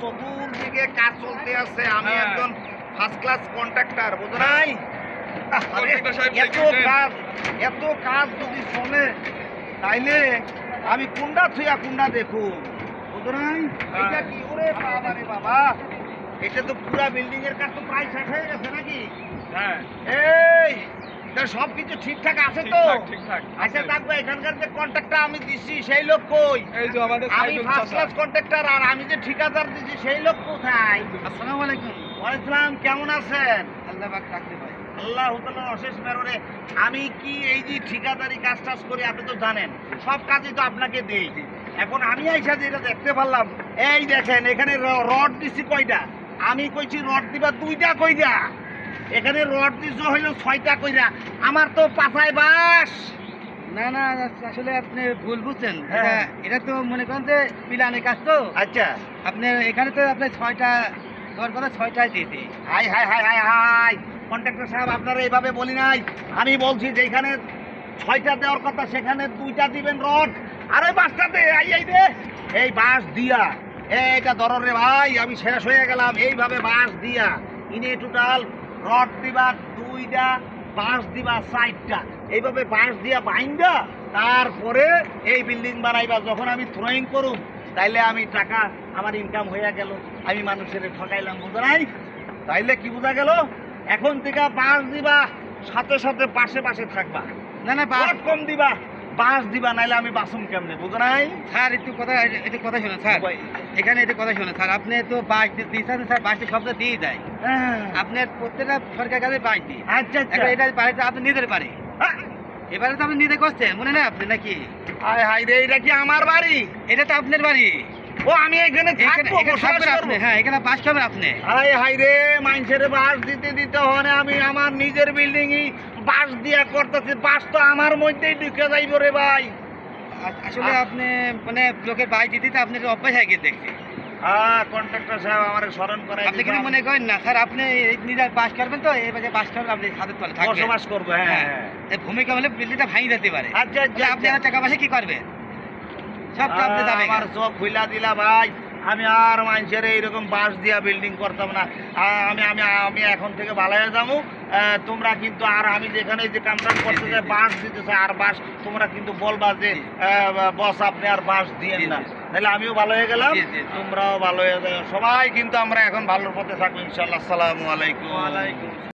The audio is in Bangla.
চতুর্দিকে কাজ চলতে আছে। আমি একজন ফার্স্ট ক্লাস কন্ট্রাক্টর, বুঝো নাই? এত কাজ যদি চলে তাইলে আমি কোনটা থুয়া কোনটা দেখুন, বুঝো নাই? এটা কি ওরে বাবা রে বাবা, এটা তো পুরা বিল্ডিং এর কাজ তো প্রায় শেষ হয়ে গেছে নাকি? হ্যাঁ, এই সবকিছু ঠিকঠাক আছে তো? ঠিকঠাক আচ্ছা থাকবে। এখানকার যে কন্ট্রাক্টর আমি দিচ্ছি সেই লোক কই? এই যে আমাদের আমি ফার্স্ট ক্লাস কন্ট্রাক্টর, আর আমি যে ঠিকাদার দিচ্ছি সেই লোক কোথায়? আসসালামু আলাইকুম। ওয়ালাইকুম, কেমন আছেন? আল্লাহ পাক রাখতে পারে। আল্লাহ তাআলার অশেষ মেহরে। আমি কি এই যে ঠিকাদারি কাজ টাজ করি, আপনি তো জানেন সব কাজই তো আপনাকে দেই। এখন আমি আইসা যেটা দেখতে পারলাম, এই দেখেন এখানে রড দিছি কয়টা? আমি কইছি রড দিবা 2টা কইরা, এখানে রড দিছ হইলো 6টা কইরা। আমার তো পাছায় বাস। না না, আসলে আপনি ভুল বুঝছেন। হ্যাঁ। এটা তো মনে করেন যে পিলানের কাজ তো। আচ্ছা, আপনি এখানে তো আপনি 6টা দেওয়ার কথা 6টাই দিয়েছি। High high high high high, contractor সাহেব আপনারা এইভাবে বলি নাই। আমি বলছি যেখানে 6টা দেওয়ার কথা সেখানে 2টা দিবেন রড। আরে বাসটা দে, আই দে। এই বাস দিয়া এইটা ধরো রে ভাই, আমি শেষ হয়ে গেলাম। এইভাবে বাস দিয়া ইনে টোটাল রড দিবা 2টা, বাস দিবা 4টা। এইভাবে বাস দিয়া বাইন্দা তারপরে এই বিল্ডিং বানাইবা। যখন আমি থ্রোয়িং করুম তাইলে আমি টাকা, আমার ইনকাম হইয়া গেল। আমি মানুষের ঠকাইলাম, বুঝো নাই? তাইলে কি বোঝা গেল? এখন থেকে বাস দিবা, সাথে সাথে পাশে পাশে থাকবা। না না, রড কম দিবা, বাস দিবা, নাইলে আমি বাসুম কেমনে, বুঝো নাই? স্যার একটু কথা শুনুন স্যার। এখানে একটু কথা শুনুন স্যার। আপনি তো বাস দিয়েছেন স্যার, বাসটা সব তো দিয়ে যায়। হ্যাঁ। আপনার প্রত্যেকটা সরকার কাজে বাস দিই। আচ্ছা আচ্ছা। এখন এটা বাড়িতে আপনি নিজের বাড়ি, এবারে তো আপনি নিজে করছেন, মনে নেই আপনি নাকি? হাই হাই রে, এটা কি আমার বাড়ি? এটা তো আপনার বাড়ি। ও আমি এখানে থাকবো, এখানে বসবাস থাকবেন করবো। আপনি। হ্যাঁ, এখানে বাস খাবেন আপনি। হাই হাই রে, মানুষের বাস দিতে দিতে হনে আমি আমার নিজের বিল্ডিং ই বাস দিয়া করতেছি। বাস তো আমার মধ্যেই ঢুকে যাইব রে ভাই। আসলে আপনি মানে লোকের বাস দিতে তো আপনার অভ্যাস হয়ে গিয়ে দেখছি। হ্যাঁ, কন্ট্রাক্টর সাহেব আমার স্মরণ করাই আপনি কিন্তু মনে করেন না স্যার, আপনি নিজের বাস করবেন তো, এই বাজে বাস করবেন আপনি ছাদের তলে থাকবেন, বসবাস করবো। হ্যাঁ হ্যাঁ, হ্যাঁ। এই ভূমিকা হলে বিল্ডিংটা ভাঙি যেতে পারে। আচ্ছা আচ্ছা, তাহলে আপনি আর টাকা পয়সা কি করবেন? সব তো আপনি যাবে। আমার চোখ খুইলা দিলা ভাই। আমি আর মানুষের এইরকম বাঁশ দিয়া বিল্ডিং করতাম না। আমি আমি আমি এখন থেকে ভালো হয়ে যাবো। তোমরা কিন্তু, আর আমি যেখানে যে কামটা করতে চাই বাঁশ দিতেছে, আর বাঁশ তোমরা কিন্তু বলবা যে বস আপনি আর বাঁশ দিয়েন না, তাহলে আমিও ভালো হয়ে গেলাম, তোমরাও ভালো হয়ে যাবে। সবাই কিন্তু আমরা এখন ভালোর পথে থাকবো ইনশাল্লাহ। আসসালামু আলাইকুম।